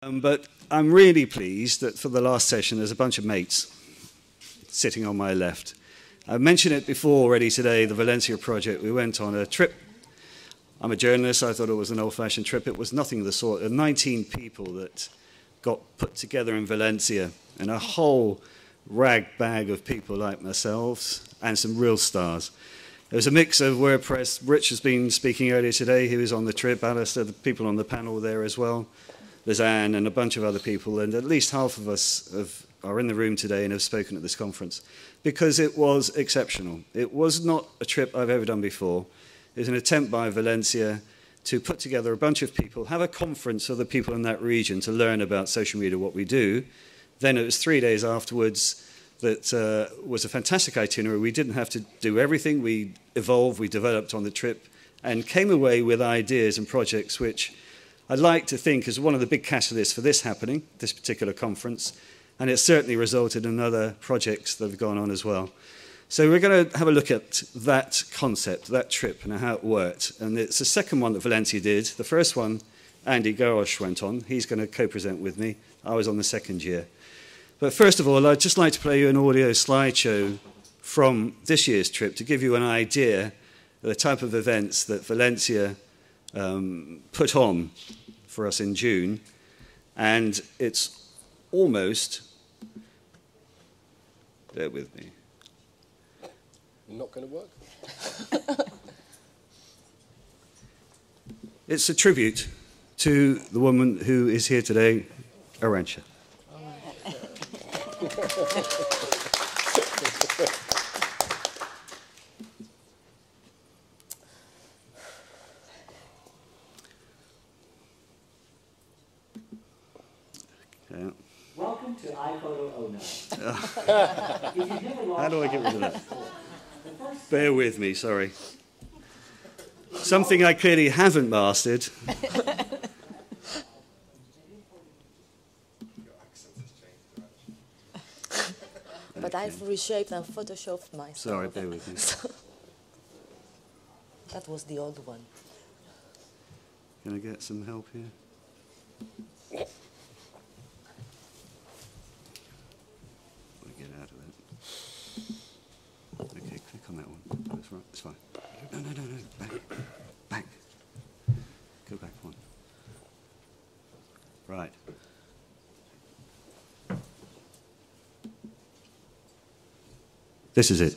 But I'm really pleased that for the last session there's a bunch of mates sitting on my left. I mentioned it before already today, the Valencia project. We went on a trip. I'm a journalist, I thought it was an old-fashioned trip. It was nothing of the sort. There were 19 people that got put together in Valencia, and a whole rag bag of people like myself, and some real stars. There was a mix of WordPress. Rich has been speaking earlier today. He was on the trip. Alistair, the people on the panel there as well. There's Anne and a bunch of other people, and at least half of us are in the room today and have spoken at this conference, because it was exceptional. It was not a trip I've ever done before. It was an attempt by Valencia to put together a bunch of people, have a conference for the people in that region to learn about social media, what we do. Then it was 3 days afterwards that was a fantastic itinerary. We didn't have to do everything. We evolved, we developed on the trip, and came away with ideas and projects which I'd like to think is one of the big catalysts for this happening, this particular conference, and it certainly resulted in other projects that have gone on as well. So we're going to have a look at that concept, that trip, and how it worked. And it's the second one that Valencia did. The first one, Andy Garrosh went on. He's going to co-present with me. I was on the second year. But first of all, I'd just like to play you an audio slideshow from this year's trip to give you an idea of the type of events that Valencia put on for us in June. And it's almost, bear with me. Not going to work? It's a tribute to the woman who is here today, Arantxa. Okay. Welcome to iPhoto 09. How do I get rid of that? Bear with me, sorry. Something I clearly haven't mastered. But I've reshaped and photoshopped myself. Sorry, bear with me. That was the old one. Can I get some help here? Get out of that. Okay, click on that one. That's right, it's fine. No, back. Back. Go back one. Right. This is it.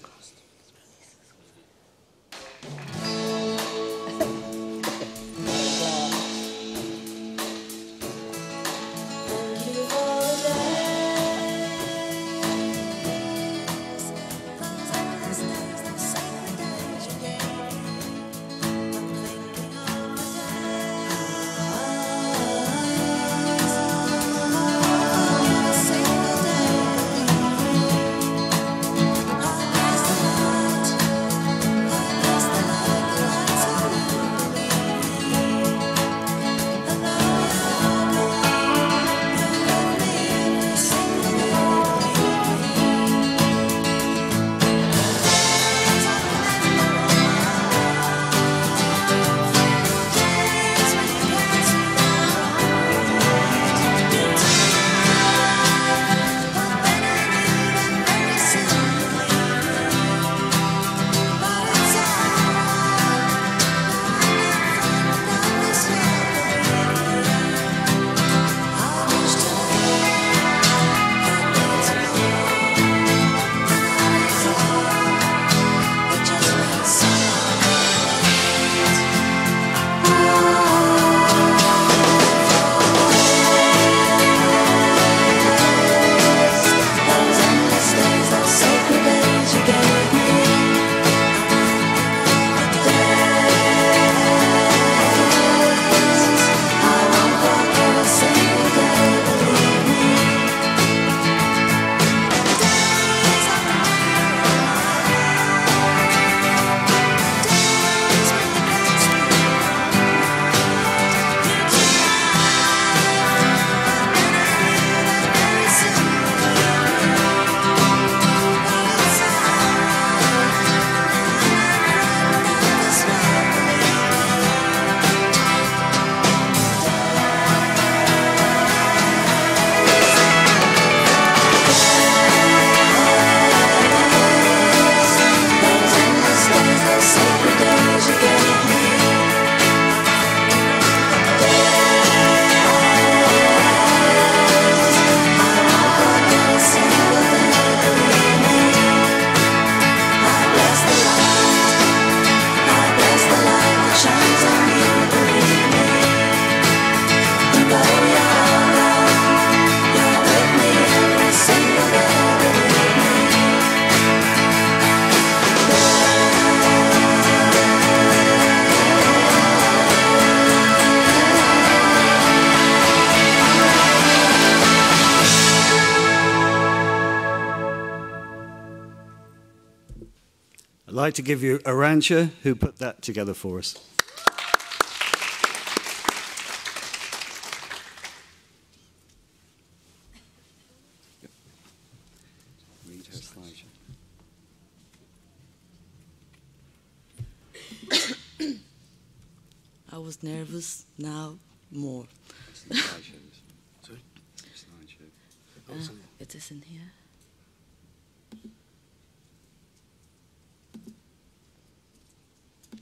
like to give you Arantxa, who put that together for us. Read her slideshow. I was nervous, now more. Slideshows. Sorry? Slideshow. It is in here.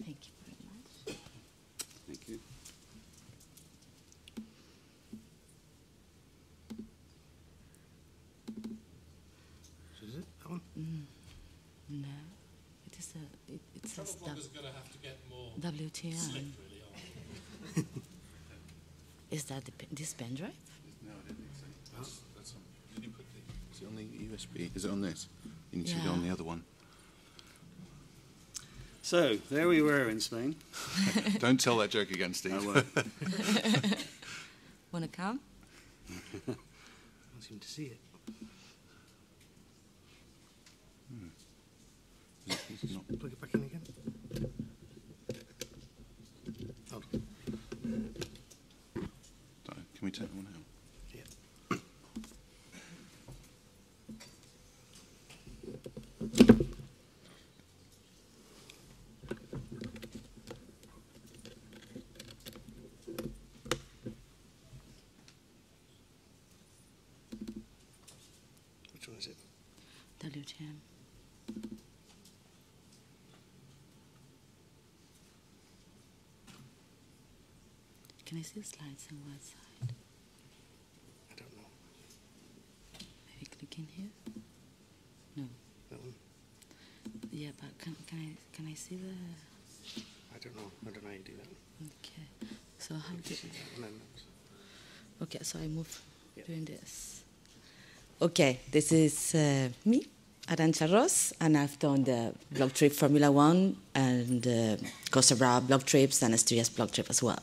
Thank you very much. Thank you. Is it that one? No, it is it says Travel bloggers are going to have to get more WTM. slick, really, aren't they? Is that this pen drive? No, I don't think so. That's on. Did you put the? Is it on the USB? Is it on this? You need to go on the other one. So, there we were in Spain. Don't tell that joke again, Steve. I won't. Wanna come? I don't seem to see it. It's not. Plug it back in again. Oh, Can we take one out? yeah. Which one is it? WTM. Can I see the slides on one side? I don't know. Maybe click in here? No. That one? Yeah, but can I see the... I don't know. I don't know how you do that. Okay. So how do... Amendments. Okay, so I move Yep. doing this. Okay, this is me, Arantxa Ros, and I've done the blog trip Formula One and Costa Brava blog trips and Asturias blog trip as well.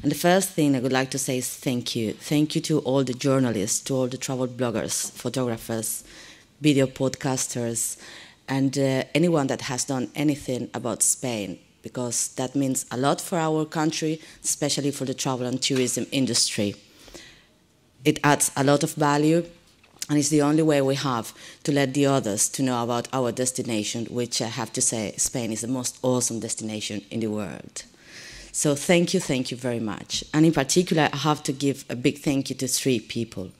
And the first thing I would like to say is thank you. Thank you to all the journalists, to all the travel bloggers, photographers, video podcasters, and anyone that has done anything about Spain, because that means a lot for our country, especially for the travel and tourism industry. It adds a lot of value, and it's the only way we have to let the others to know about our destination, which I have to say, Spain is the most awesome destination in the world. So thank you very much. And in particular, I have to give a big thank you to three people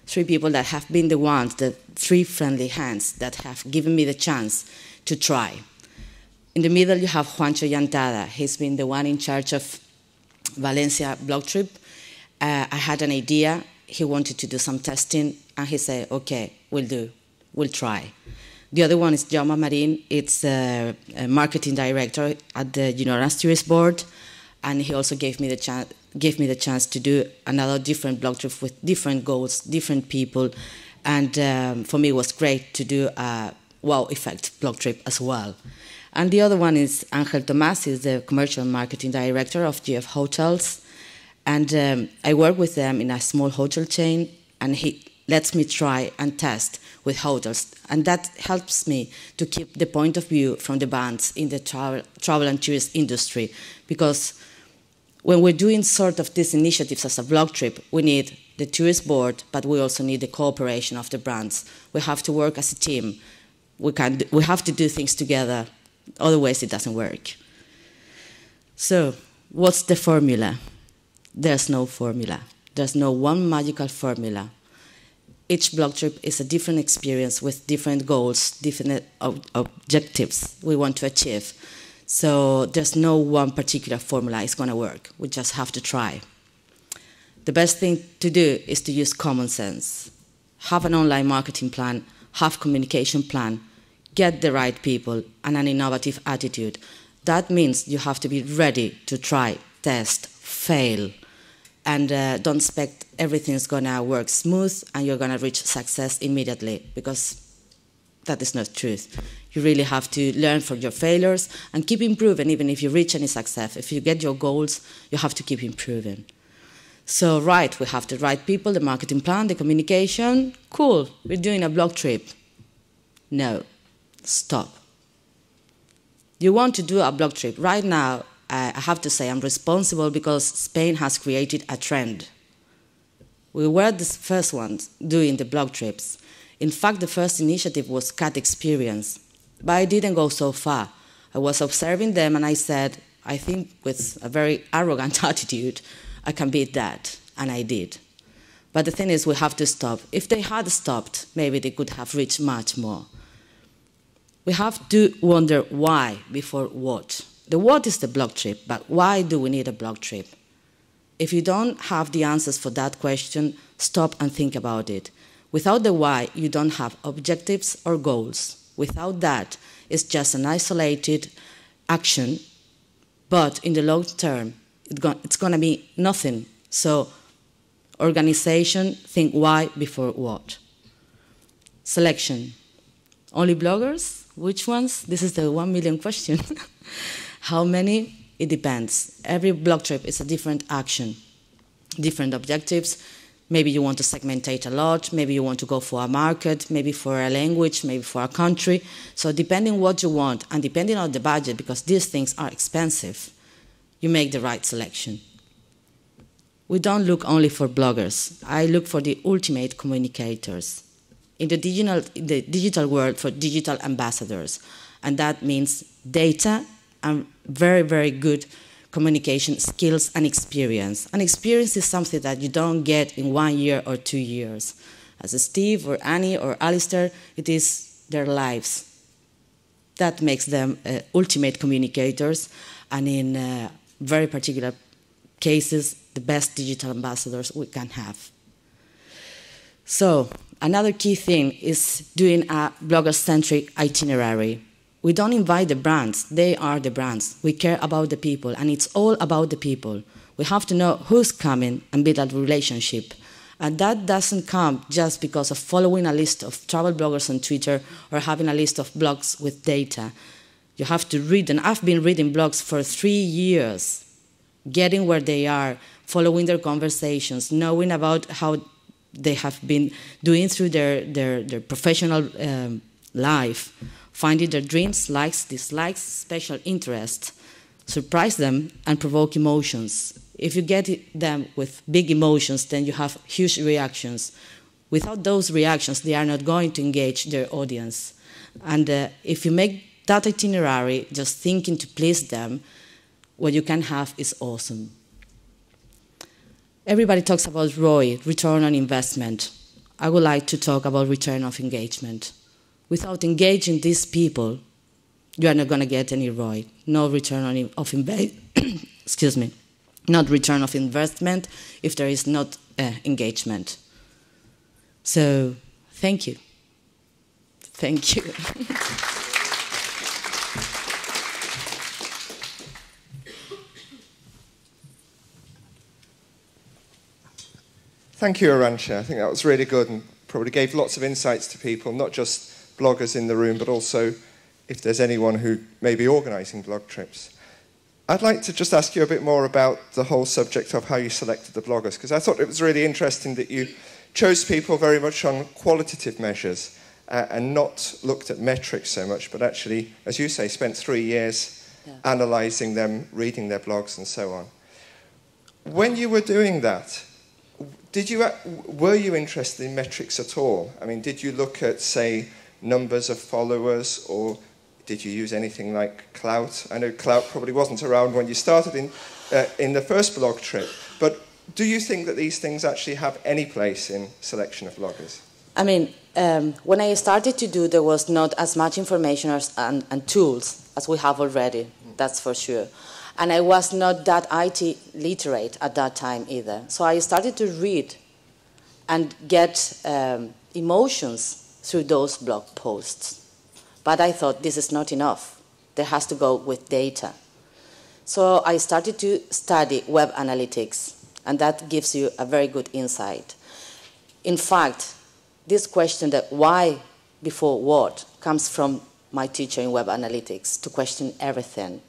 that have been the ones, the three friendly hands that have given me the chance to try. In the middle, you have Juancho Llantada. He's been the one in charge of Valencia blog trip. I had an idea. He wanted to do some testing, and he said, okay, we'll try. The other one is Jaume Marín. It's a marketing director at the Asturias board, and he also gave me the chance to do another different blog trip with different goals, different people, and for me it was great to do a wow effect blog trip as well. And the other one is Angel Tomás. He's the commercial marketing director of GF Hotels. And I work with them in a small hotel chain, and he lets me try and test with hotels. And that helps me to keep the point of view from the bands in the travel and tourist industry. Because when we're doing sort of these initiatives as a blog trip, we need the tourist board, but we also need the cooperation of the brands. We have to work as a team. We have to do things together, otherwise it doesn't work. So, what's the formula? There's no formula. There's no one magical formula. Each blog trip is a different experience with different goals, different objectives we want to achieve. So there's no one particular formula it's going to work. We just have to try. The best thing to do is to use common sense. Have an online marketing plan, have communication plan, get the right people, and an innovative attitude. That means you have to be ready to try, test, fail, and don't expect everything's going to work smooth and you're going to reach success immediately, because that is not truth. You really have to learn from your failures and keep improving. Even if you reach any success, if you get your goals, you have to keep improving. So, right, we have the right people, the marketing plan, the communication. Cool, we're doing a blog trip. No, stop. You want to do a blog trip. Right now, I have to say I'm responsible because Spain has created a trend. We were the first ones doing the blog trips. In fact, the first initiative was Cat Experience, but I didn't go so far. I was observing them and I said, I think with a very arrogant attitude, I can beat that, and I did. But the thing is, we have to stop. If they had stopped, maybe they could have reached much more. We have to wonder why before what. The what is the blog trip, but why do we need a blog trip? If you don't have the answers for that question, stop and think about it. Without the why, you don't have objectives or goals. Without that, it's just an isolated action, but in the long term, it's going to be nothing. So, organization, think why before what. Selection. Only bloggers? Which ones? This is the 1 million question. How many? It depends. Every blog trip is a different action, different objectives. Maybe you want to segmentate a lot, maybe you want to go for a market, maybe for a language, maybe for a country. So depending what you want and depending on the budget, because these things are expensive, you make the right selection. We don't look only for bloggers. I look for the ultimate communicators. In the digital world, for digital ambassadors. And that means data and very, very good communication skills and experience. And experience is something that you don't get in 1 year or 2 years. As Steve or Annie or Alistair, it is their lives. That makes them ultimate communicators, and in very particular cases, the best digital ambassadors we can have. So, another key thing is doing a blogger-centric itinerary. We don't invite the brands, they are the brands. We care about the people, and it's all about the people. We have to know who's coming and build that relationship. And that doesn't come just because of following a list of travel bloggers on Twitter or having a list of blogs with data. You have to read, and I've been reading blogs for 3 years, getting where they are, following their conversations, knowing about how they have been doing through their professional life, finding their dreams, likes, dislikes, special interests, surprise them and provoke emotions. If you get them with big emotions, then you have huge reactions. Without those reactions, they are not going to engage their audience. And if you make that itinerary just thinking to please them, what you can have is awesome. Everybody talks about ROI, return on investment. I would like to talk about return of engagement. Without engaging these people, you are not going to get any ROI. No return of excuse me, not return of investment if there is not engagement. So, thank you. Thank you. Thank you, Arantxa. I think that was really good and probably gave lots of insights to people, not just bloggers in the room, but also if there's anyone who may be organising blog trips. I'd like to just ask you a bit more about the whole subject of how you selected the bloggers, because I thought it was really interesting that you chose people very much on qualitative measures and not looked at metrics so much, but actually, as you say, spent 3 years analysing them, reading their blogs and so on. When you were doing that, were you interested in metrics at all? I mean, did you look at, say, numbers of followers, or did you use anything like Clout? I know Clout probably wasn't around when you started in the first blog trip, but do you think that these things actually have any place in selection of bloggers? I mean, when I started to do, there was not as much information and tools as we have already, that's for sure. And I was not that IT literate at that time either. So I started to read and get emotions through those blog posts. But I thought this is not enough. There has to go with data. So I started to study web analytics, and that gives you a very good insight. In fact, this question that why before what comes from my teacher in web analytics to question everything.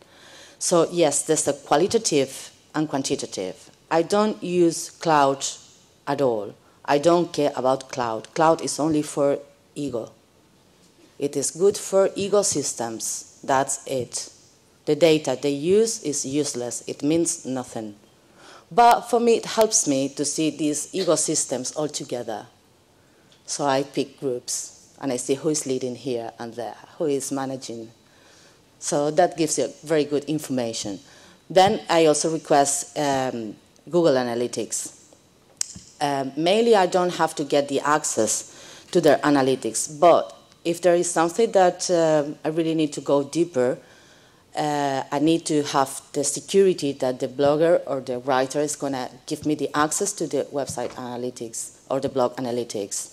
So yes, there's a qualitative and quantitative. I don't use cloud at all. I don't care about cloud. Cloud is only for ego. It is good for ecosystems. That's it. The data they use is useless. It means nothing. But for me, it helps me to see these ecosystems all together. So I pick groups, and I see who is leading here and there, who is managing. So that gives you very good information. Then I also request Google Analytics. Mainly, I don't have to get the access to their analytics, but if there is something that I really need to go deeper, I need to have the security that the blogger or the writer is going to give me the access to the website analytics or the blog analytics.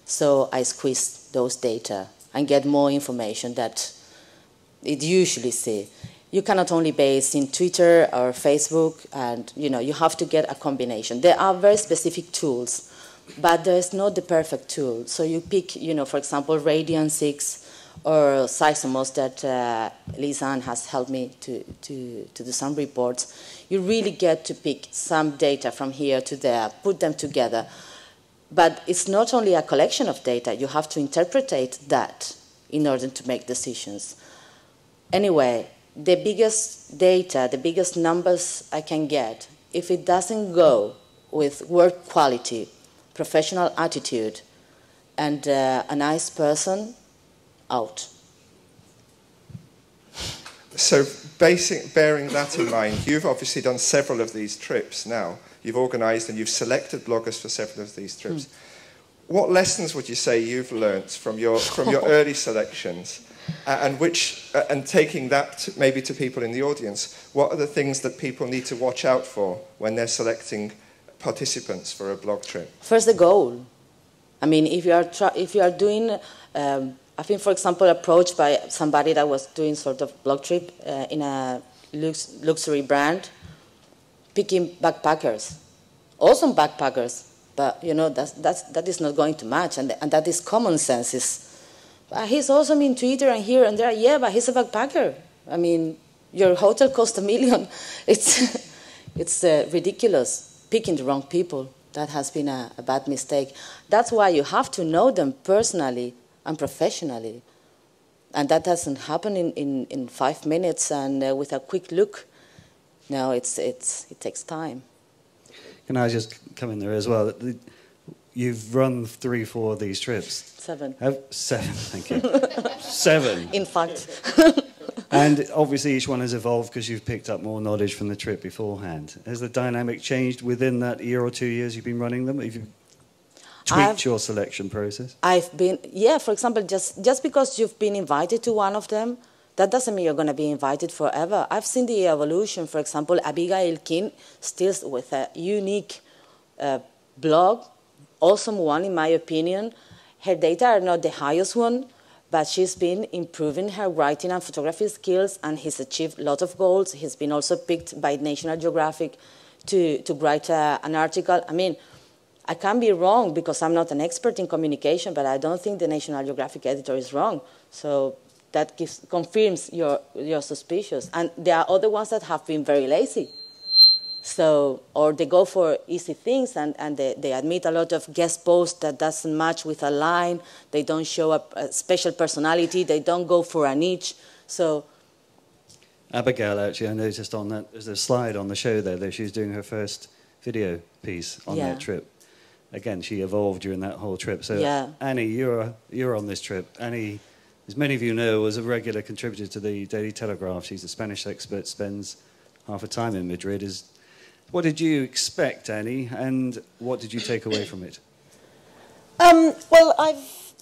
So I squeeze those data and get more information that it usually see. You cannot only base in Twitter or Facebook, and you have to get a combination. There are very specific tools, but there is not the perfect tool. So you pick, for example, Radian 6 or Seismos that Lisanne has helped me to do some reports. You really get to pick some data from here to there, put them together. But it's not only a collection of data. You have to interpret that in order to make decisions. Anyway, the biggest data, the biggest numbers I can get, if it doesn't go with work quality, professional attitude, and a nice person, out. So bearing that in mind, you've obviously done several of these trips now. You've organised and you've selected bloggers for several of these trips. What lessons would you say you've learnt from your early selections, and taking that maybe to people in the audience? What are the things that people need to watch out for when they're selecting participants for a blog trip? First, the goal. I mean, if you are doing, I've been, for example, approached by somebody that was doing sort of blog trip in a luxury brand, picking backpackers, awesome backpackers, but that is not going to match, and that is common sense. He's awesome in Twitter and here and there. Yeah, but he's a backpacker. I mean, your hotel costs $1 million. It's ridiculous. Picking the wrong people. That has been a bad mistake. That's why you have to know them personally and professionally. And that doesn't happen in 5 minutes and with a quick look. No, it takes time. Can I just come in there as well? You've run 3-4 of these trips. 7. 7, thank you. 7. In fact. And obviously each one has evolved because you've picked up more knowledge from the trip beforehand. Has the dynamic changed within that year or 2 years you've been running them? Have you tweaked your selection process? For example, just because you've been invited to one of them, that doesn't mean you're going to be invited forever. I've seen the evolution. For example, Abigail King, still with a unique blog, awesome one in my opinion. Her data are not the highest one, but she's been improving her writing and photography skills, and he's achieved a lot of goals. He's been also picked by National Geographic to write an article. I mean, I can be wrong because I'm not an expert in communication, but I don't think the National Geographic editor is wrong. So that confirms your suspicions. And there are other ones that have been very lazy. So, or they go for easy things and they admit a lot of guest posts that doesn't match with a line. They don't show a special personality. They don't go for a niche. So, Abigail, actually, I noticed on that, there's a slide on the show there that she was doing her first video piece on that trip. Again, she evolved during that whole trip. So, Annie, you're on this trip. Annie, as many of you know, was a regular contributor to the Daily Telegraph. She's a Spanish expert, spends half her time in Madrid. What did you expect, Annie, and what did you take away from it? Well, I've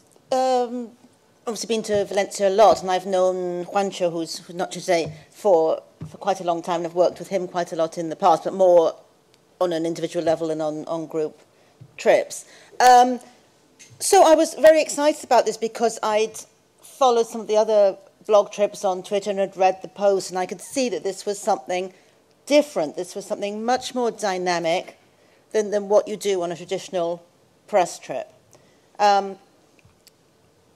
obviously been to Valencia a lot, and I've known Juancho, who's not today, for quite a long time, and I've worked with him quite a lot in the past, but more on an individual level and on group trips. So I was very excited about this because I'd followed some of the other blog trips on Twitter and had read the posts, and I could see that this was something different. This was something much more dynamic than what you do on a traditional press trip. On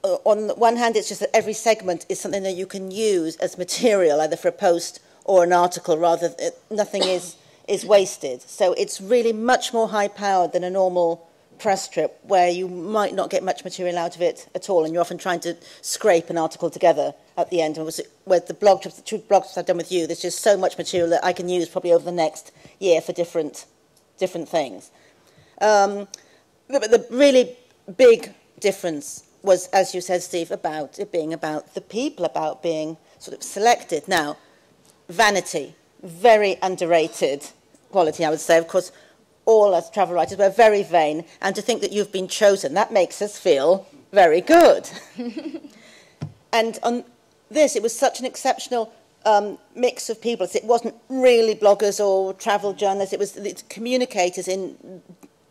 the one hand, it's just that every segment is something that you can use as material, either for a post or an article, nothing is wasted. So it's really much more high-powered than a normal press trip where you might not get much material out of it at all, and you're often trying to scrape an article together at the end. And with the blog trips, the 2 blog trips I've done with you, there's just so much material that I can use probably over the next year for different things. The really big difference was, as you said, Steve, about it being about the people, about being sort of selected. Now, vanity, very underrated quality, I would say. Of course, all us travel writers, we're very vain, and to think that you've been chosen, that makes us feel very good. And on this, it was such an exceptional mix of people. It wasn't really bloggers or travel journalists, it's communicators in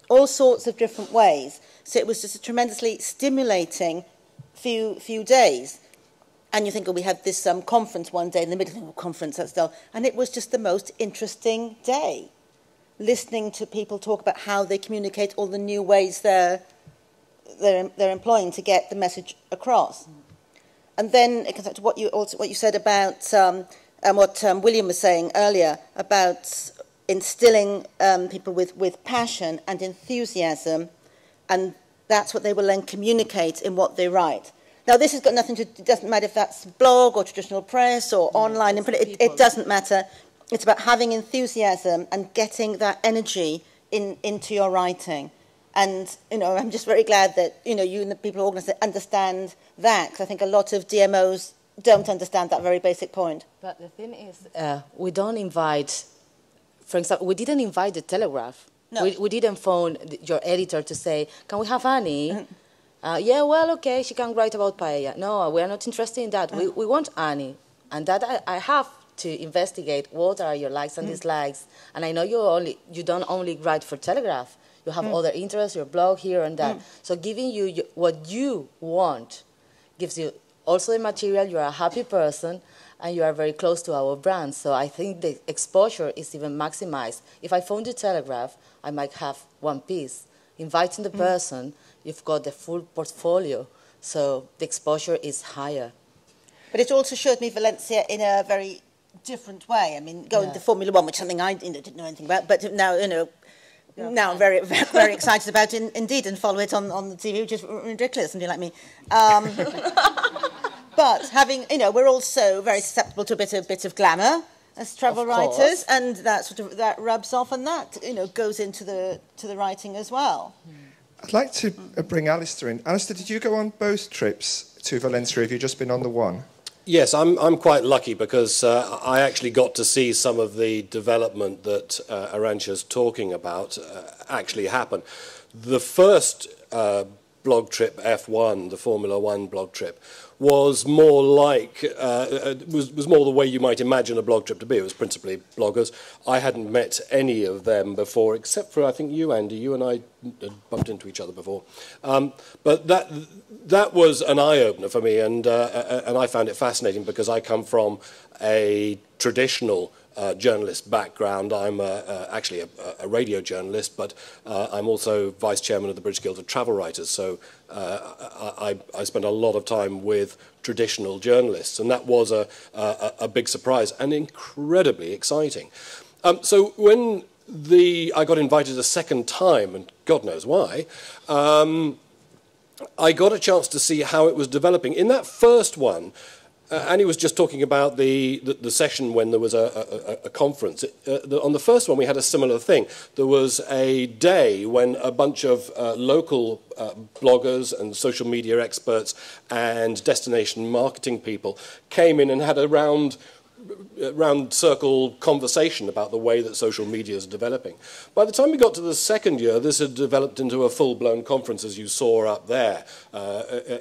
all sorts of different ways. So it was just a tremendously stimulating few days. And you think, oh, we had this conference one day in the middle of a conference, that's dull. And it was just the most interesting day, listening to people talk about how they communicate, all the new ways they're employing to get the message across. And then it comes back to what you said about and what William was saying earlier about instilling people with passion and enthusiasm, and that's what they will then communicate in what they write. Now, this has got nothing to do, it doesn't matter if that's blog or traditional press or online, it doesn't matter. It's about having enthusiasm and getting that energy into your writing. And, I'm just very glad that, you and the people who organise it understand that, because I think a lot of DMOs don't understand that very basic point. But the thing is, we don't invite, for example, we didn't invite the Telegraph. No. We didn't phone your editor to say, can we have Annie? Yeah, well, okay, she can write about paella. No, we are not interested in that. We want Annie. And that I have to investigate what are your likes and dislikes. And I know you don't only write for Telegraph. You have other interests, your blog here and that. So giving you what you want gives you also the material, you're a happy person, and you are very close to our brand. So I think the exposure is even maximized. If I phone the Telegraph, I might have one piece. Inviting the person, you've got the full portfolio. So the exposure is higher. But it also showed me Valencia in a very different way. I mean, going to Formula One, which is something I didn't know anything about, but now, now I'm very, very excited about it indeed, and follow it on the TV, which is ridiculous, somebody like me. But having, we're also very susceptible to a bit of glamour as travel writers, and that rubs off, and that goes into the writing as well. I'd like to bring Alistair in. Alistair, did you go on both trips to Valencia? Have you just been on the one? Yes, I'm quite lucky because I actually got to see some of the development that Arantxa's talking about actually happen. The first blog trip, F1, the Formula One blog trip, was more like, was more the way you might imagine a blog trip to be. It was principally bloggers. I hadn't met any of them before, except for, I think, you, Andy. You and I had bumped into each other before. But that was an eye-opener for me, and I found it fascinating because I come from a traditional journalist background. I'm actually a radio journalist, but I'm also vice chairman of the British Guild of Travel Writers, so I spent a lot of time with traditional journalists, and that was a big surprise and incredibly exciting. So when I got invited a second time, and God knows why, I got a chance to see how it was developing. In that first one, Annie was just talking about the session when there was a conference. On the first one, we had a similar thing. There was a day when a bunch of local bloggers and social media experts and destination marketing people came in and had a round circle conversation about the way that social media is developing. By the time we got to the second year, this had developed into a full-blown conference, as you saw up there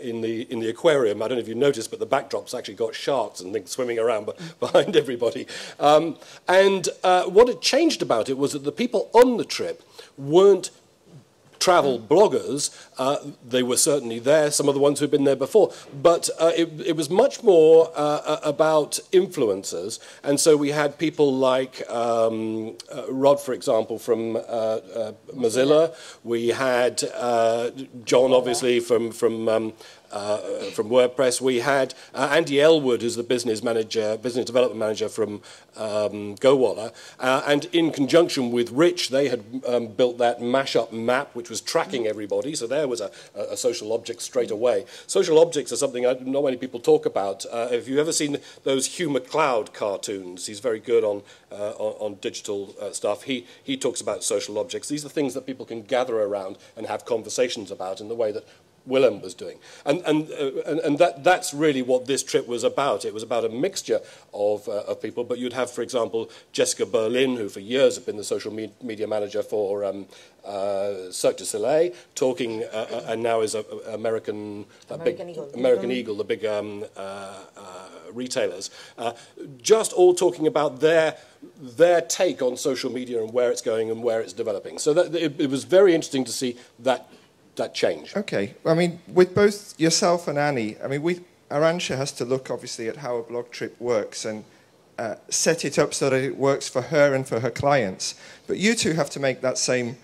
in the aquarium. I don't know if you noticed, but the backdrop's actually got sharks and things swimming around behind everybody. And what had changed about it was that the people on the trip weren't travel bloggers. They were certainly there, some of the ones who'd been there before, but it was much more about influencers. And so we had people like Rod, for example, from Mozilla. We had John, obviously, from from WordPress. We had Andy Elwood, who's the business development manager from GoWalla, and in conjunction with Rich, they had built that mashup map, which was tracking everybody. So there was a social object straight away. Social objects are something not many people talk about. If you've ever seen those Hugh MacLeod cartoons, he's very good on digital stuff. He talks about social objects. These are things that people can gather around and have conversations about in the way that Willem was doing. And that's really what this trip was about. It was about a mixture of people, but you'd have, for example, Jessica Berlin, who for years had been the social media manager for Cirque du Soleil, talking, and now is American Eagle, the big retailers, just all talking about their take on social media and where it's going and where it's developing. So it was very interesting to see that change. Okay. I mean, with both yourself and Annie, I mean, Arantxa has to look, obviously, at how a blog trip works and set it up so that it works for her and for her clients. But you two have to make that same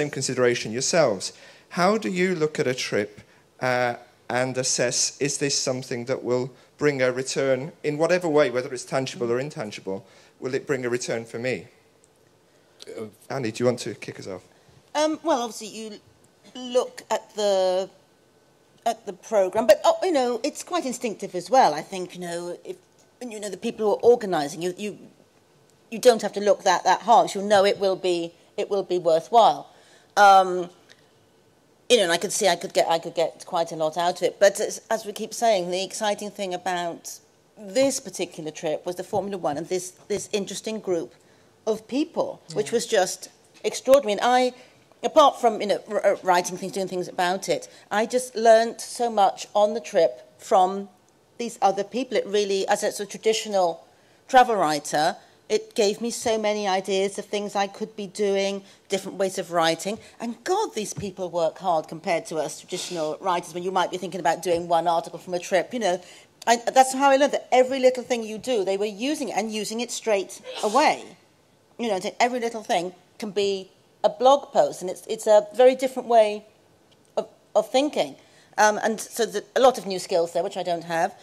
consideration yourselves. How do you look at a trip and assess, is this something that will bring a return in whatever way, whether it's tangible or intangible? Will it bring a return for me? Annie, do you want to kick us off? Well, obviously, you look at the program, but you know, it's quite instinctive as well. I think, you know, if the people who are organising, you don't have to look that hard. You'll know it will be worthwhile. And I could see I could get quite a lot out of it. But as we keep saying, the exciting thing about this particular trip was the Formula One and this interesting group of people, which was just extraordinary. And apart from writing things, doing things about it, I just learnt so much on the trip from these other people. It really, as a traditional travel writer, it gave me so many ideas of things I could be doing, different ways of writing. And God, these people work hard compared to us traditional writers, when you might be thinking about doing one article from a trip. That's how I learned that every little thing you do, they were using it and using it straight away. Every little thing can be a blog post, and it's a very different way of thinking. And so a lot of new skills there, which I don't have.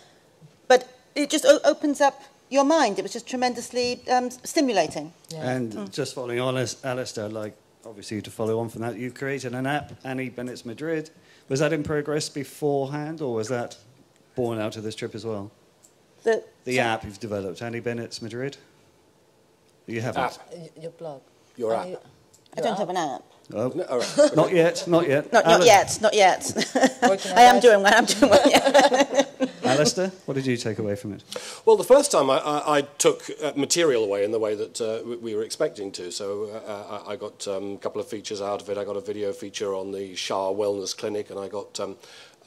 But it just opens up your mind. It was just tremendously stimulating. Yeah. And just following on, Alistair, obviously to follow on from that, you created an app, Annie Bennett's Madrid. Was that in progress beforehand, or was that born out of this trip as well? The app you've developed, Annie Bennett's Madrid? You haven't? Your blog. Your app. I don't have an app. Oh. No, all right. Not yet. Not yet. I am doing one. Yeah. Alistair, what did you take away from it? Well, the first time I took material away in the way that we were expecting to. So I got a couple of features out of it. I got a video feature on the Shah Wellness Clinic, and I got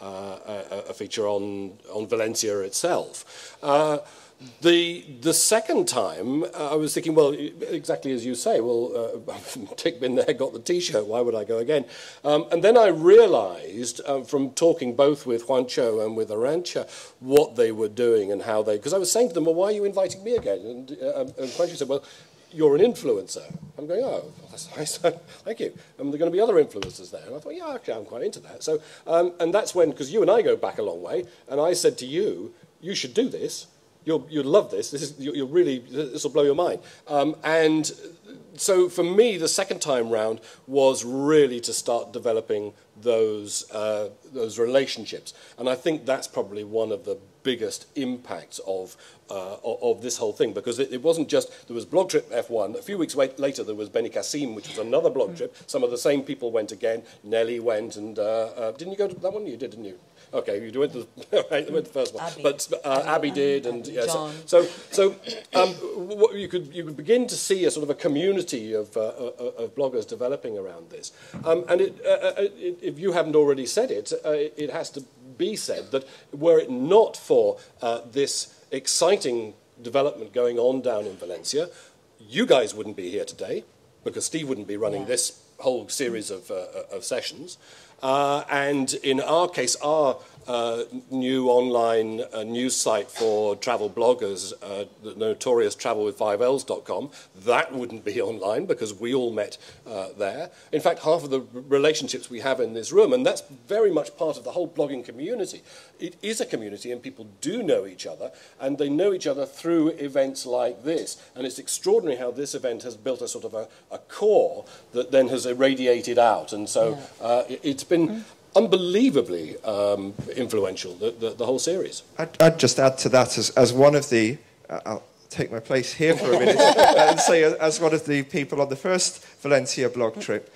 a feature on Valencia itself. The second time, I was thinking, well, exactly as you say, Tick been there, got the T-shirt, why would I go again? And then I realised, from talking both with Juancho and with Arantxa, what they were doing and how because I was saying to them, well, why are you inviting me again? And Juancho said, well, you're an influencer. I'm going, oh, that's nice, thank you. And there are going to be other influencers there. And I thought, yeah, actually, I'm quite into that. So, and that's when, because you and I go back a long way, and I said to you, you should do this. You'll love this. This will blow your mind. And so for me, the second time round was really to start developing those relationships, and I think that's probably one of the biggest impacts of this whole thing, because it wasn't just, there was Blog Trip F1, a few weeks later there was Beni Kassim, which was another blog trip. Some of the same people went again. Nelly went, and didn't you go to that one? You did, didn't you? Okay, you went to the first one, but Abby did, and yeah, so you could begin to see a sort of a community of bloggers developing around this, and if you haven't already said it, it has to be said that were it not for this exciting development going on down in Valencia, you guys wouldn't be here today, because Steve wouldn't be running this whole series of sessions. And in our case, our new online news site for travel bloggers, the notorious travelwith5ls.com. That wouldn't be online because we all met there. In fact, half of the relationships we have in this room, and that's very much part of the whole blogging community. It is a community and people do know each other, and they know each other through events like this. And it's extraordinary how this event has built a sort of a core that then has irradiated out. And so it's been unbelievably influential, the whole series. I'd just add to that as one of the, I'll take my place here for a minute and say as one of the people on the first Valencia blog trip,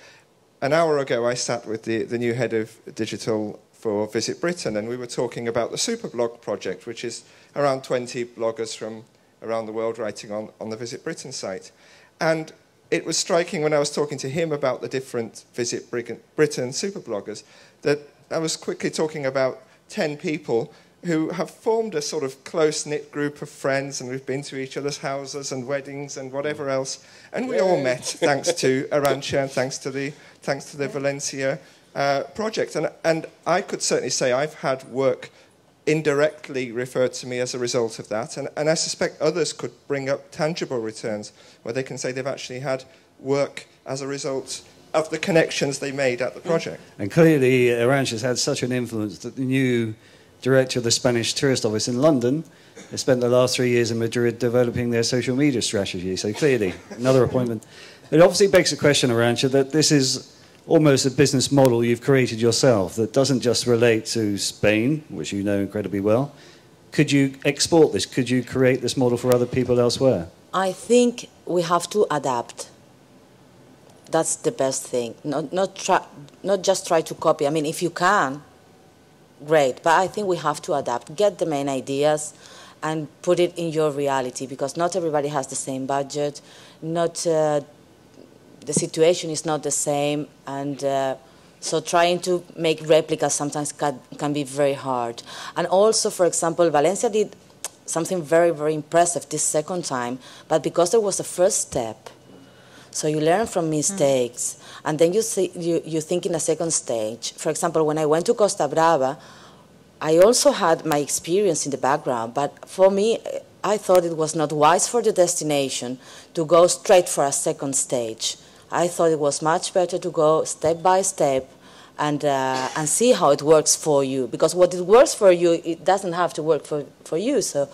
an hour ago I sat with the new head of digital for Visit Britain, and we were talking about the Superblog project, which is around 20 bloggers from around the world writing on the Visit Britain site. And it was striking when I was talking to him about the different Visit Britain superbloggers that I was quickly talking about 10 people who have formed a sort of close-knit group of friends, and we've been to each other's houses and weddings and whatever else. And we all met thanks to Arantxa and thanks to the Valencia project. And I could certainly say I've had work indirectly referred to me as a result of that. And I suspect others could bring up tangible returns where they can say they've actually had work as a result of the connections they made at the project. And clearly, Arantxa's had such an influence that the new director of the Spanish tourist office in London has spent the last 3 years in Madrid developing their social media strategy. So clearly, another appointment. It obviously begs the question, Arantxa, that this is almost a business model you've created yourself that doesn't just relate to Spain, which you know incredibly well. Could you export this? Could you create this model for other people elsewhere? I think we have to adapt. That's the best thing. Not just try to copy. I mean, if you can, great. But I think we have to adapt. Get the main ideas and put it in your reality, because not everybody has the same budget. The situation is not the same, and so trying to make replicas sometimes can be very hard. And also, for example, Valencia did something very, very impressive this second time, but because there was a first step, so you learn from mistakes, and then you think in a second stage. For example, when I went to Costa Brava, I also had my experience in the background, but for me, I thought it was not wise for the destination to go straight for a second stage. I thought it was much better to go step by step and see how it works for you. Because what it works for you, it doesn't have to work for you. So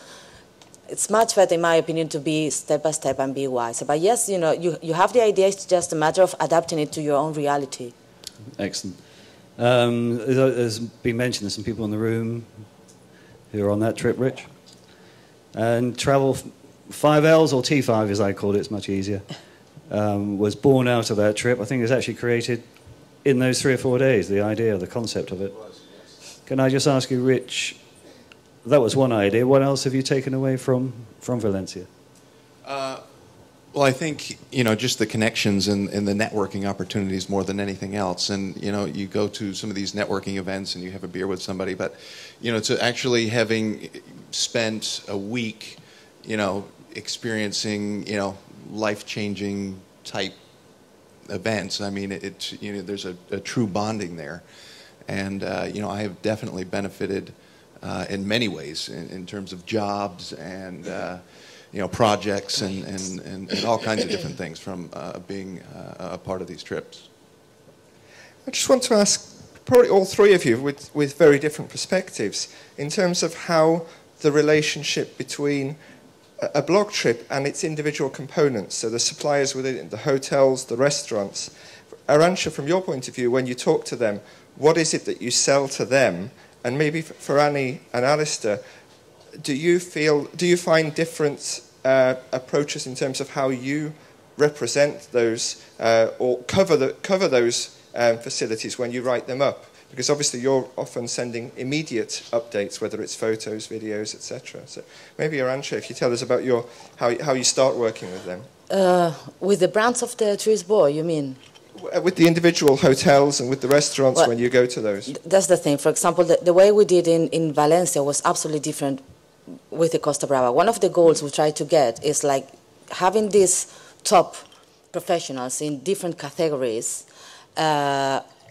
it's much better, in my opinion, to be step by step and be wise. But yes, you have the idea. It's just a matter of adapting it to your own reality. Excellent. There's been mentioned, there's some people in the room who are on that trip, Rich. And Travel 5Ls, or T5 as I call it, it's much easier. Was born out of that trip. I think it was actually created in those 3 or 4 days, the idea, the concept of it. Can I just ask you, Rich, that was one idea. What else have you taken away from Valencia? Well, I think, just the connections and the networking opportunities more than anything else. And, you go to some of these networking events and you have a beer with somebody, but, to actually having spent a week, experiencing, life-changing type events. I mean, there's a true bonding there. And, I have definitely benefited in many ways in terms of jobs and, projects and all kinds of different things from being a part of these trips. I just want to ask probably all three of you with very different perspectives in terms of how the relationship between a blog trip and its individual components, so the suppliers within it, the hotels, the restaurants. Arantxa, from your point of view, when you talk to them, what is it that you sell to them? And maybe for Annie and Alistair, do you find different approaches in terms of how you represent those or cover those facilities when you write them up? Because obviously you're often sending immediate updates, whether it's photos, videos, etc. So maybe Arantxa, if you tell us about how you start working with them. With the brands of the tourist board, you mean? With the individual hotels and with the restaurants when you go to those. That's the thing. For example, the way we did in Valencia was absolutely different with the Costa Brava. One of the goals we try to get is like having these top professionals in different categories.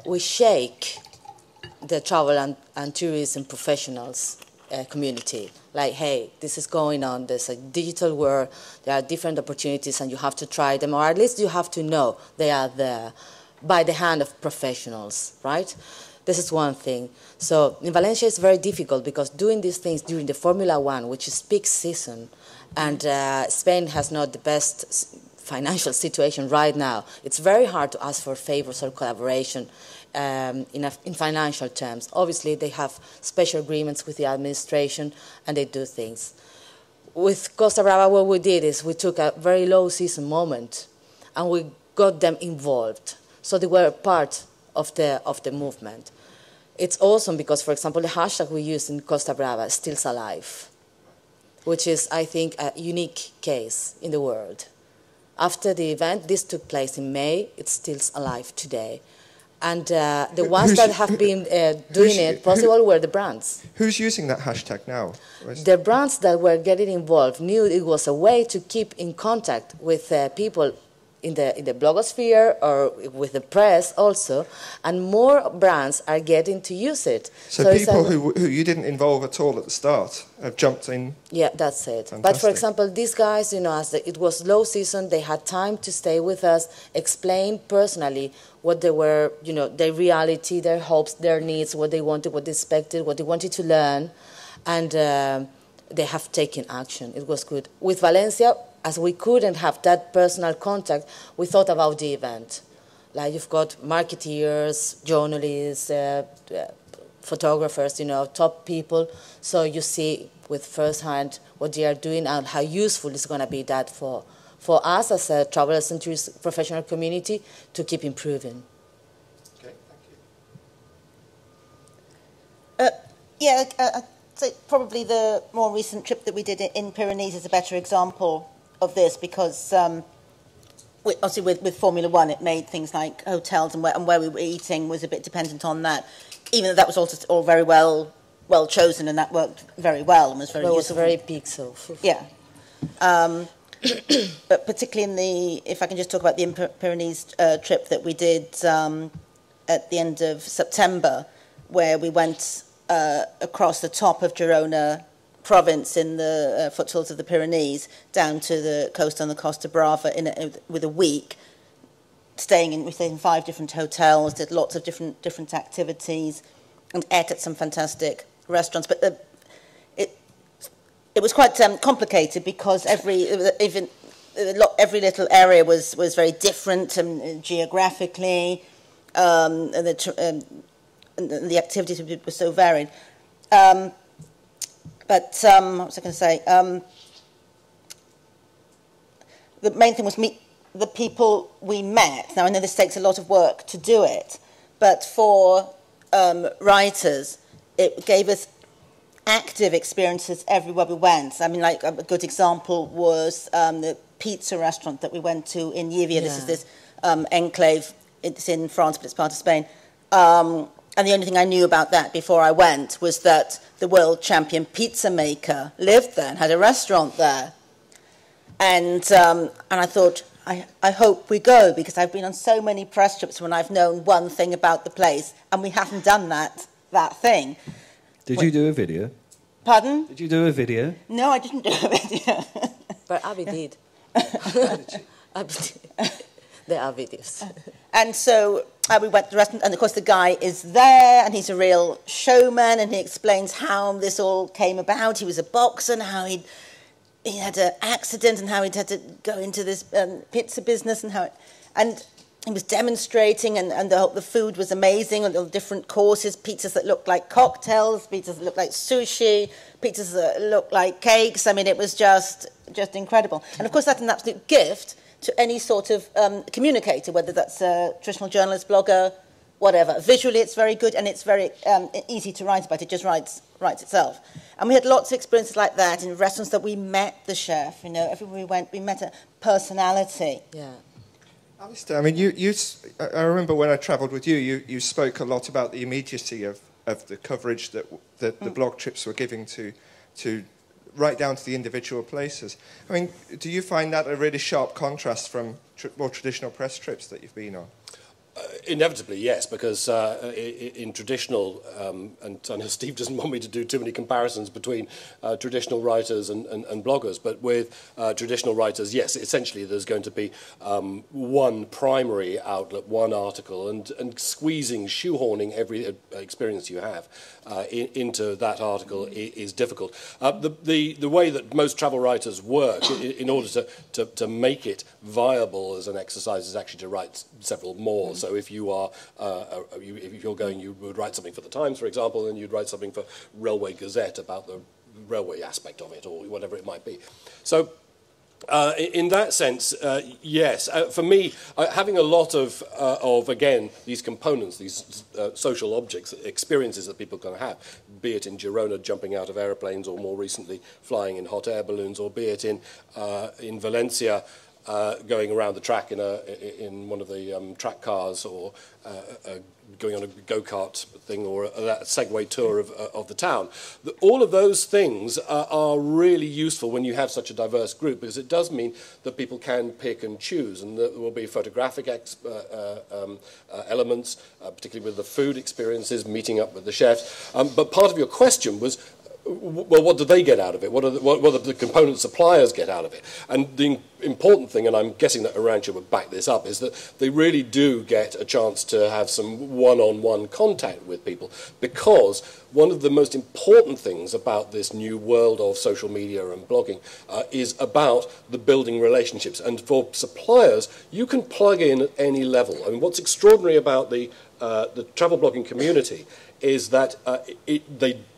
We shake the travel and tourism professionals community. Like, hey, this is going on, there's a digital world, there are different opportunities and you have to try them, or at least you have to know they are there by the hand of professionals, right? This is one thing. So in Valencia it's very difficult because doing these things during the Formula One, which is peak season, and Spain has not the best financial situation right now, it's very hard to ask for favors or collaboration in financial terms. Obviously, they have special agreements with the administration and they do things. With Costa Brava, what we did is we took a very low season moment and we got them involved. So they were part of the movement. It's awesome because, for example, the hashtag we used in Costa Brava, still alive, which is, I think, a unique case in the world. After the event, this took place in May, it's still alive today. And the ones that have been doing it possible were the brands. Who's using that hashtag now? The brands that were getting involved knew it was a way to keep in contact with people in the blogosphere or with the press also, and more brands are getting to use it. So people who you didn't involve at all at the start have jumped in? Yeah, that's it. Fantastic. But for example, these guys, as it was low season, they had time to stay with us, explain personally what they were, their reality, their hopes, their needs, what they wanted, what they expected, what they wanted to learn, and they have taken action. It was good. With Valencia, as we couldn't have that personal contact, we thought about the event. Like you've got marketeers, journalists, photographers, top people. So you see with firsthand what they are doing and how useful it's going to be that for us as a travelers and tourist professional community to keep improving. Okay, thank you. I'd say probably the more recent trip that we did in Pyrenees is a better example of this because obviously with Formula One it made things like hotels and where we were eating was a bit dependent on that, even though that was also all very well chosen and that worked very well and was very useful. It was very peak, so. Yeah. But particularly if I can just talk about the Pyrenees trip that we did at the end of September, where we went across the top of Girona province in the foothills of the Pyrenees down to the coast on the Costa Brava with a week, staying in 5 different hotels, did lots of different activities, and ate at some fantastic restaurants. But it was quite complicated because every little area was very different geographically, and the activities were so varied. But what was I going to say? The main thing was meet the people we met. Now, I know this takes a lot of work to do it, but for writers, it gave us active experiences everywhere we went. I mean, like a good example was the pizza restaurant that we went to in Yevia. This is this enclave. It's in France, but it's part of Spain. And the only thing I knew about that before I went was that the world champion pizza maker lived there and had a restaurant there. And I thought, I hope we go, because I've been on so many press trips when I've known one thing about the place, and we haven't done that thing. Did you do a video? Pardon? Did you do a video? No, I didn't do a video. But Abby did. Abby did. There are videos. And so we went to the restaurant, and of course the guy is there, and he's a real showman, and he explains how this all came about. He was a boxer, and how he had an accident, and how he'd had to go into this pizza business, and he was demonstrating, and the food was amazing, and the different courses, pizzas that looked like cocktails, pizzas that looked like sushi, pizzas that looked like cakes. I mean, it was just incredible. And of course, that's an absolute gift to any sort of communicator, whether that's a traditional journalist, blogger, whatever. Visually, it's very good, and it's very easy to write about. It just writes itself. And we had lots of experiences like that in restaurants that we met the chef. Everywhere we went, we met a personality. Yeah. Alistair, I mean, I remember when I travelled with you, you spoke a lot about the immediacy of the coverage that the blog trips were giving to right down to the individual places. I mean, do you find that a really sharp contrast from more traditional press trips that you've been on? Inevitably, yes, because in traditional, and I know Steve doesn't want me to do too many comparisons between traditional writers and bloggers, but with traditional writers, yes, essentially there's going to be one primary outlet, one article, and shoehorning every experience you have into that article is difficult. The way that most travel writers work, in order to make it viable as an exercise, is actually to write several more. So if you are, if you're going, you would write something for the Times, for example, and you'd write something for Railway Gazette about the railway aspect of it, or whatever it might be. So in that sense, yes. For me, having a lot of again, these components, these social objects, experiences that people can have, be it in Girona jumping out of aeroplanes, or more recently flying in hot air balloons, or be it in Valencia going around the track in one of the track cars, or going on a go-kart thing, or a Segway tour of the town. All of those things are really useful when you have such a diverse group, because it does mean that people can pick and choose, and there will be photographic elements, particularly with the food experiences, meeting up with the chefs. But part of your question was, well, what do they get out of it? What do the component suppliers get out of it? And the important thing, and I'm guessing that Arantxa would back this up, is that they really do get a chance to have some one-on-one contact with people, because one of the most important things about this new world of social media and blogging is about the building relationships. And for suppliers, you can plug in at any level. I mean, what's extraordinary about the travel blogging community is that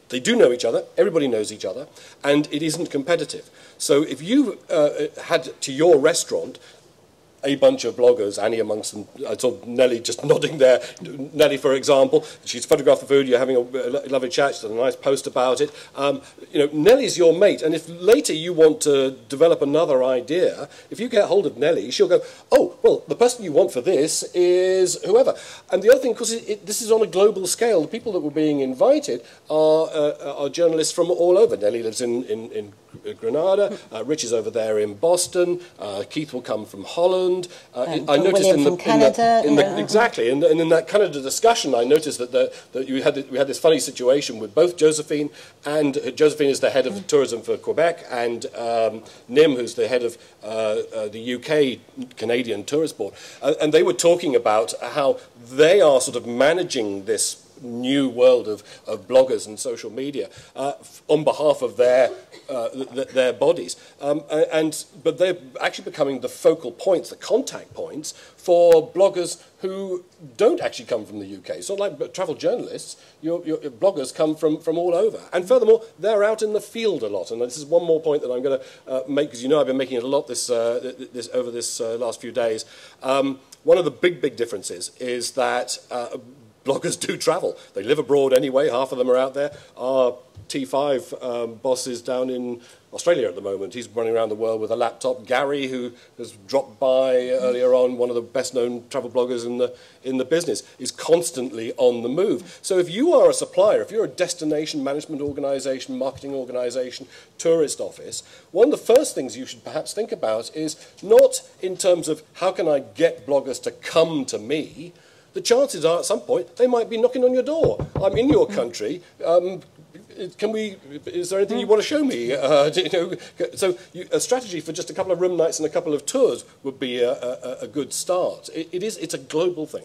they do know each other, everybody knows each other, and it isn't competitive. So if you had to your restaurant a bunch of bloggers, Annie amongst them, I saw Nelly just nodding there. Nelly, for example, she's photographed the food, you're having a lovely chat, she's done a nice post about it. You know, Nelly's your mate, and if later you want to develop another idea, if you get hold of Nelly, she'll go, oh, well, the person you want for this is whoever. And the other thing, because this is on a global scale, the people that were being invited are journalists from all over. Nelly lives in Granada, Rich is over there in Boston, Keith will come from Holland. I noticed William from Canada. Exactly, and in that Canada discussion, I noticed that we had this funny situation with both Josephine is the head of tourism for Quebec, and Nim, who's the head of the UK Canadian Tourist Board, and they were talking about how they are sort of managing this new world of bloggers and social media on behalf of their bodies, but they're actually becoming the focal points, the contact points for bloggers who don't actually come from the UK. It's not like travel journalists. Your bloggers come from all over, and furthermore, they're out in the field a lot. And this is one more point that I'm going to make, because you know I've been making it a lot this over this last few days. One of the big differences is that bloggers do travel. They live abroad anyway. Half of them are out there. Our T5 boss is down in Australia at the moment. He's running around the world with a laptop. Gary, who has dropped by earlier on, one of the best-known travel bloggers in the business, is constantly on the move. So if you are a supplier, if you're a destination management organisation, marketing organisation, tourist office, one of the first things you should perhaps think about is not in terms of how can I get bloggers to come to me. The chances are at some point they might be knocking on your door. I'm in your country. Is there anything you want to show me? So a strategy for just a couple of room nights and a couple of tours would be a good start. It's a global thing.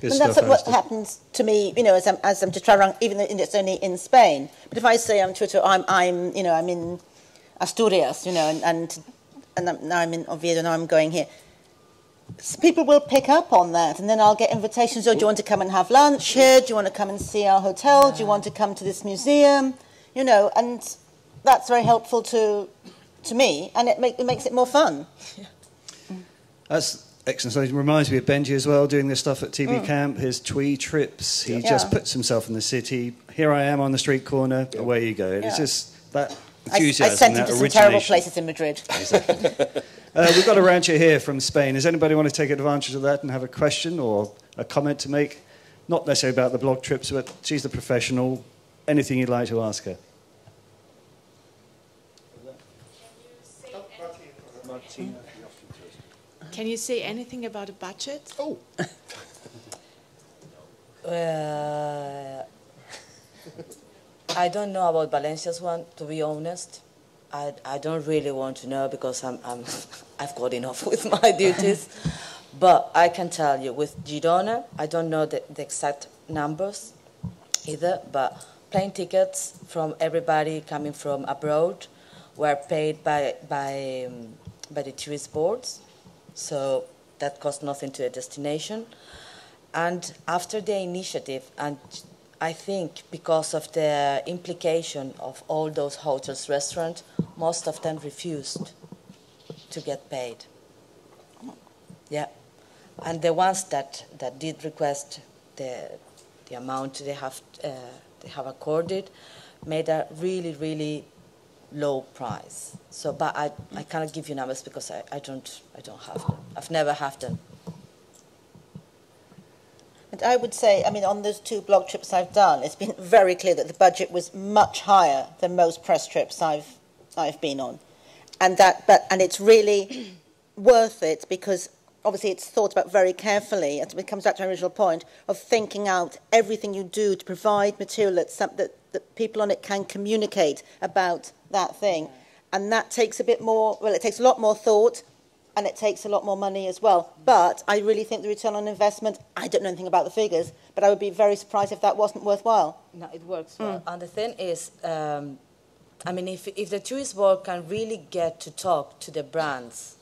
And that's what happens to me, you know, as I'm just trying around, even though it's only in Spain. But if I say on Twitter, I'm in Asturias, you know, and now I'm in Oviedo, now I'm going here. So people will pick up on that, and then I'll get invitations. Oh, do you want to come and have lunch here? Do you want to come and see our hotel? Do you want to come to this museum? You know, and that's very helpful to me, and it makes it more fun. That's excellent. So it reminds me of Benji as well, doing this stuff at TV Camp, his twee trips. He just puts himself in the city. Here I am on the street corner, away you go. It's just that enthusiasm, I sent him to some terrible places in Madrid. Exactly. We've got Arantxa here from Spain. Does anybody want to take advantage of that and have a question or a comment to make? Not necessarily about the blog trips, but she's the professional. Anything you'd like to ask her? Can you say anything about a budget? Oh. I don't know about Valencia's one, to be honest. I don't really want to know because I've got enough with my duties. But I can tell you, with Girona, I don't know the exact numbers either, but plane tickets from everybody coming from abroad were paid by the tourist boards, so that cost nothing to a destination. And after the initiative, and I think because of the implication of all those hotels, restaurants, most of them refused to get paid. Yeah, and the ones that did request the amount they have accorded made a really low price. So, but I cannot give you numbers because I don't have them. I've never had them. And I would say, I mean, on those 2 blog trips I've done, it's been very clear that the budget was much higher than most press trips I've been on, and it's really worth it because obviously it's thought about very carefully. It comes back to my original point of thinking out everything you do to provide material that people on it can communicate about that thing, and that takes a bit more. Well, it takes a lot more thought. And it takes a lot more money as well. But I really think the return on investment, I don't know anything about the figures, but I would be very surprised if that wasn't worthwhile. No, it works well. And the thing is, I mean, if the tourist board can really get to talk to the brands,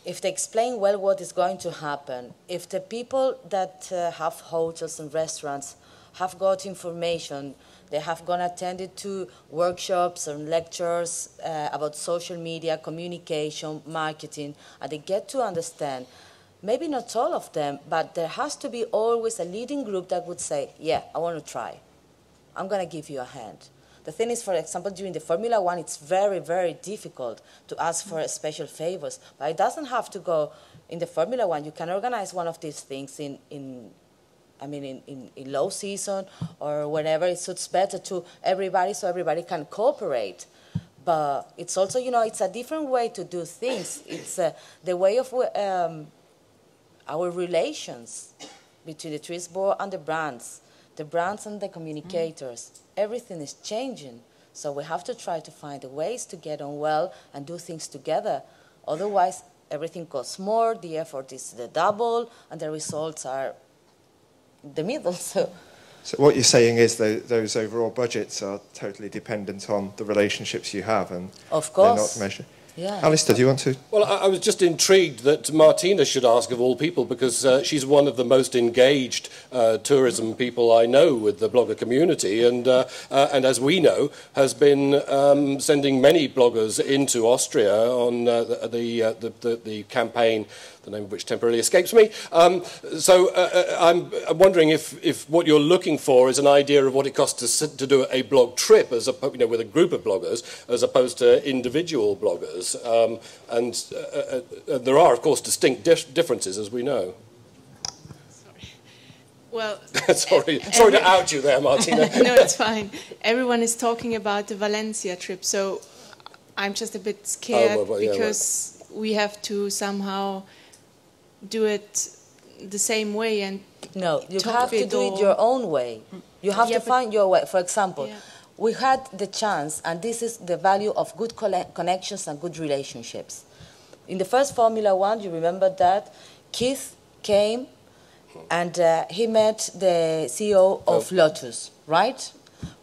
if they explain well what is going to happen, if the people that have hotels and restaurants have got information, they have gone attended to workshops and lectures about social media, communication, marketing, and they get to understand, maybe not all of them, but there has to be always a leading group that would say, yeah, I want to try. I'm going to give you a hand. The thing is, for example, during the Formula One, it's very difficult to ask for special favors, but it doesn't have to go in the Formula One. You can organize one of these things in low season or whenever it suits better to everybody so everybody can cooperate. But it's also, it's a different way to do things. It's the way of our relations between the tourist board and the brands and the communicators. Everything is changing. So we have to try to find the ways to get on well and do things together. Otherwise, everything costs more, the effort is the double, and the results are the middle. So what you're saying is those overall budgets are totally dependent on the relationships you have, and of course, they're not measured. Yeah. Alistair, do you want to? Well, I was just intrigued that Martina should ask of all people, because she's one of the most engaged tourism people I know with the blogger community, and as we know, has been sending many bloggers into Austria on the campaign, the name of which temporarily escapes me. So I'm wondering if what you're looking for is an idea of what it costs to do a blog trip, with a group of bloggers, as opposed to individual bloggers. And there are, of course, distinct differences, as we know. Sorry. Well, sorry to out you there, Martina. No, it's fine. Everyone is talking about the Valencia trip, so I'm just a bit scared because we have to somehow do it the same way and no, you have to do it your own way. You have to find your way. For example, we had the chance, and this is the value of good connections and good relationships. In the first Formula One, you remember that Keith came and he met the CEO of Lotus, right?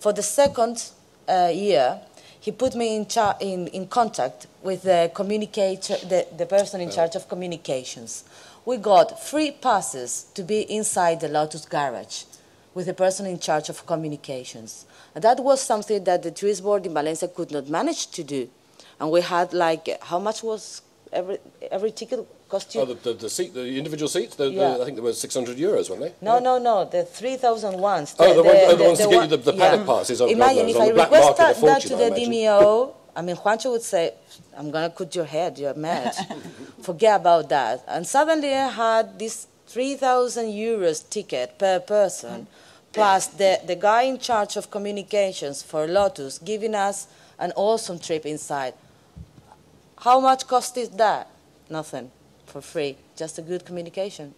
For the second year, he put me in contact with the communicator, the person in charge of communications. We got free passes to be inside the Lotus garage with the person in charge of communications. And that was something that the tourist board in Valencia could not manage to do. And we had how much was every ticket cost you? Oh, the individual seats? I think there were 600 euros, weren't they? No, the 3,000 ones. The ones to get you the paddock passes. Imagine if I request that to the DMO, Juancho would say, I'm going to cut your head, you're mad. Forget about that. And suddenly I had this 3,000 euros ticket per person, plus the guy in charge of communications for Lotus giving us an awesome trip inside. How much cost is that? Nothing. For free. Just a good communication.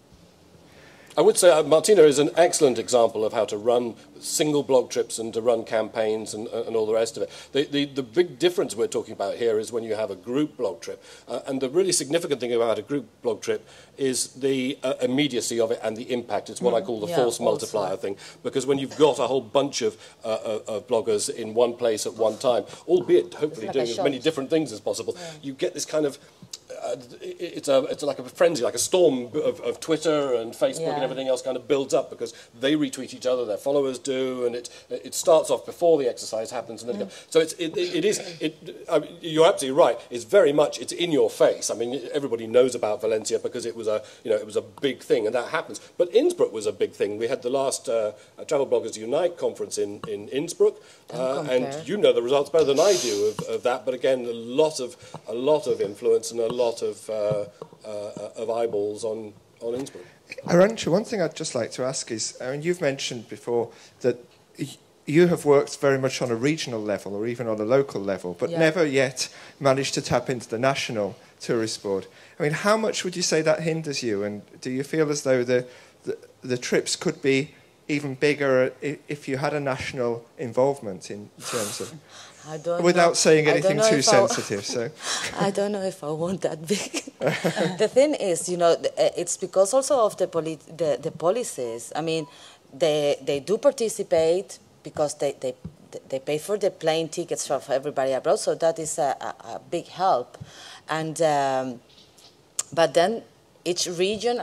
I would say Martina is an excellent example of how to run single blog trips and to run campaigns and all the rest of it. The big difference we're talking about here is when you have a group blog trip. And the really significant thing about a group blog trip is the immediacy of it and the impact. It's what I call the force multiplier thing. Because when you've got a whole bunch of bloggers in one place at one time, albeit hopefully doing as many different things as possible, you get this kind of it's like a frenzy, like a storm of Twitter and Facebook and everything else kind of builds up because they retweet each other, their followers do, and it starts off before the exercise happens. And then so you're absolutely right. It's in your face. I mean, everybody knows about Valencia because it was a big thing, and that happens. But Innsbruck was a big thing. We had the last Travel Bloggers Unite conference in Innsbruck, and you know the results better than I do of that. But again, a lot of influence and a lot of eyeballs on Innsbruck. Arantxa, one thing I'd just like to ask is, I mean, you've mentioned before that you have worked very much on a regional level or even on a local level, but never yet managed to tap into the national tourist board. I mean, how much would you say that hinders you? And do you feel as though the trips could be even bigger if you had a national involvement in terms of... Without saying anything too sensitive, so... I don't know if I want that big. The thing is, it's because also of the policies. I mean, they do participate because they pay for the plane tickets for everybody abroad, so that is a big help. And but then each region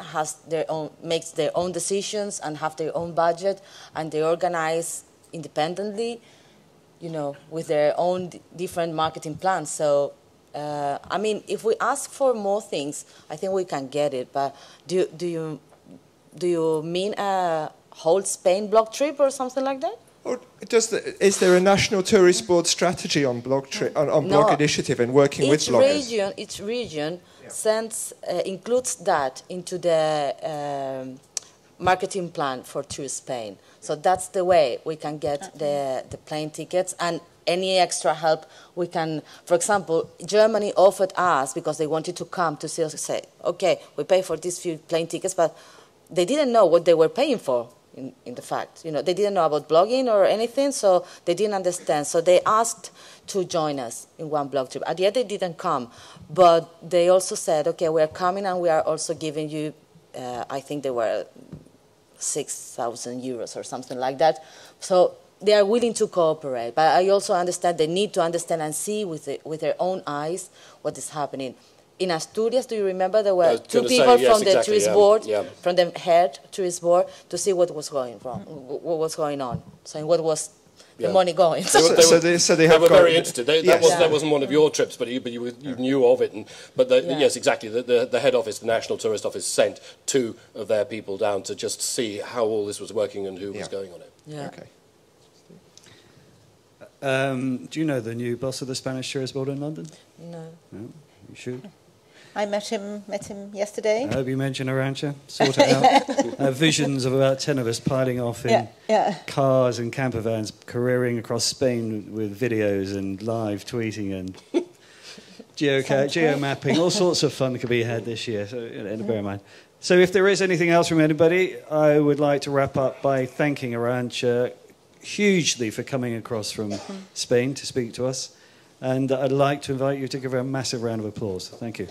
makes their own decisions and have their own budget, and they organize independently, with their own different marketing plans. So, I mean, if we ask for more things, I think we can get it. But do you mean a whole Spain blog trip or something like that? Or is there a national tourist board strategy on blog initiative and working with bloggers? Each region includes that into the marketing plan for Tour Spain. So that's the way we can get the plane tickets and any extra help we can. For example, Germany offered us, because they wanted to come to see us, say, okay, we pay for these few plane tickets, but they didn't know what they were paying for, in the fact. They didn't know about blogging or anything, so they didn't understand. So they asked to join us in one blog trip. At the end, they didn't come, but they also said, okay, we're coming and we are also giving you, I think they were 6,000 euros or something like that. So they are willing to cooperate. But I also understand they need to understand and see with their own eyes what is happening. In Asturias, do you remember there were two people from the tourist board, from the head tourist board, to see what was going wrong, what was going on, so what was the money going. They were very interested. That wasn't one of your trips, but you knew of it. Yes, exactly. The head office, the National Tourist Office, sent two of their people down to just see how all this was working and who was going on it. Yeah. Okay. Do you know the new boss of the Spanish Tourist Board in London? No. No, you should. I met him yesterday. I hope you mention Arantxa. Sort it out. I have visions of about 10 of us piling off in cars and camper vans, careering across Spain with videos and live tweeting and geo-mapping. All sorts of fun could be had this year, so bear in mind. So if there is anything else from anybody, I would like to wrap up by thanking Arantxa hugely for coming across from Spain to speak to us. And I'd like to invite you to give her a massive round of applause. Thank you.